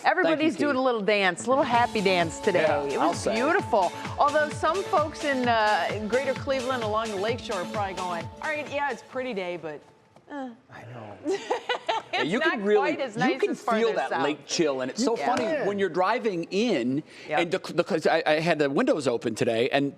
Everybody's doing a little dance, a little happy dance today. Yeah, it was beautiful. Although some folks in greater Cleveland along the lakeshore are probably going, all right, yeah, it's a pretty day, but I know. it's you not can really, quite as nice you can as feel farther that south. lake chill, and it's so funny when you're driving in, and because I had the windows open today, and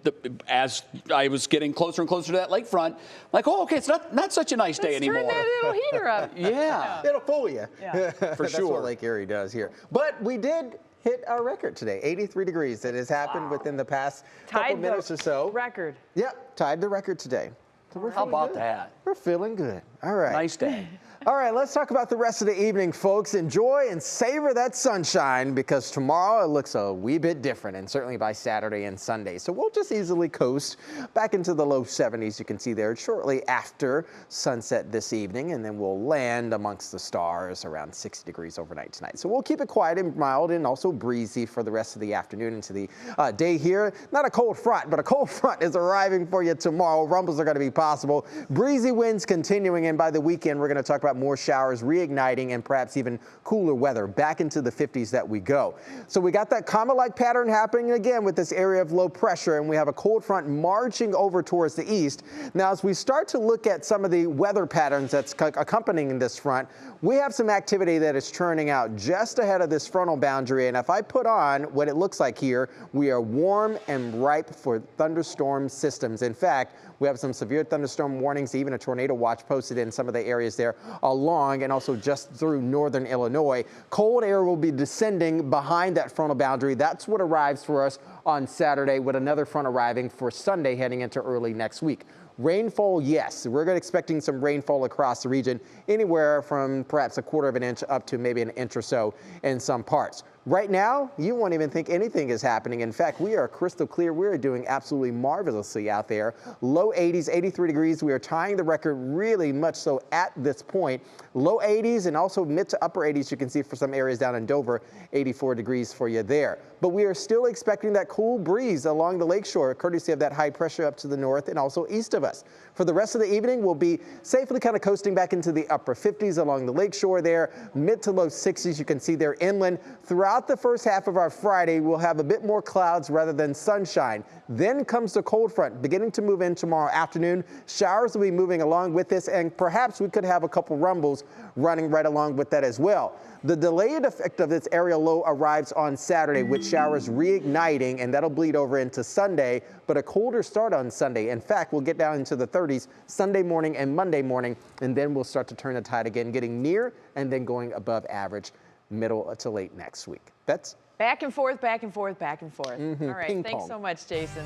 as I was getting closer and closer to that lakefront, like, oh, okay, it's not such a nice day anymore. Turn that little heater up. Yeah. It'll fool you. Yeah. For That's sure. what Lake Erie does here. But we did hit our record today, 83 degrees. It has happened within the past couple minutes or so. Record. Yep, tied the record today. So we're How feeling about good. that? We're feeling good. All right. Nice day. All right, let's talk about the rest of the evening, folks. Enjoy and savor that sunshine because tomorrow it looks a wee bit different, and certainly by Saturday and Sunday. So we'll just easily coast back into the low 70s. You can see there shortly after sunset this evening, and then we'll land amongst the stars around 60 degrees overnight tonight. So we'll keep it quiet and mild and also breezy for the rest of the afternoon into the day here. Not a cold front, but a cold front is arriving for you tomorrow. Rumbles are going to be possible. Breezy winds continuing, and by the weekend, we're going to talk about more showers reigniting and perhaps even cooler weather. Back into the 50s that we go. So we got that comet-like pattern happening again with this area of low pressure, and we have a cold front marching over towards the east. Now, as we start to look at some of the weather patterns that's accompanying this front, we have some activity that is churning out just ahead of this frontal boundary. And if I put on what it looks like here, we are warm and ripe for thunderstorm systems. In fact, we have some severe thunderstorm warnings, even a tornado watch posted in some of the areas there along and also just through northern Illinois. Cold air will be descending behind that frontal boundary. That's what arrives for us on Saturday, with another front arriving for Sunday heading into early next week. Rainfall, yes, we're expecting some rainfall across the region, anywhere from perhaps 1/4 of an inch up to maybe an inch or so in some parts. Right now, you won't even think anything is happening. In fact, we are crystal clear. We're doing absolutely marvelously out there. Low 80s, 83 degrees. We are tying the record really much so at this point. Low 80s and also mid to upper 80s, you can see for some areas down in Dover, 84 degrees for you there. But we are still expecting that cool breeze along the lakeshore, courtesy of that high pressure up to the north and also east of us. For the rest of the evening, we'll be safely kind of coasting back into the upper 50s along the lakeshore there, mid to low 60s. You can see there inland. Throughout the first half of our Friday, we'll have a bit more clouds rather than sunshine. Then comes the cold front beginning to move in tomorrow afternoon. Showers will be moving along with this, and perhaps we could have a couple rumbles running right along with that as well. The delayed effect of this aerial low arrives on Saturday with showers reigniting, and that'll bleed over into Sunday, but a colder start on Sunday. In fact, we'll get down into the 30s Sunday morning and Monday morning, and then we'll start to turn the tide again, getting near and then going above average middle to late next week. That's Back and forth, back and forth, back and forth. All right, Ping thanks pong. so much, Jason.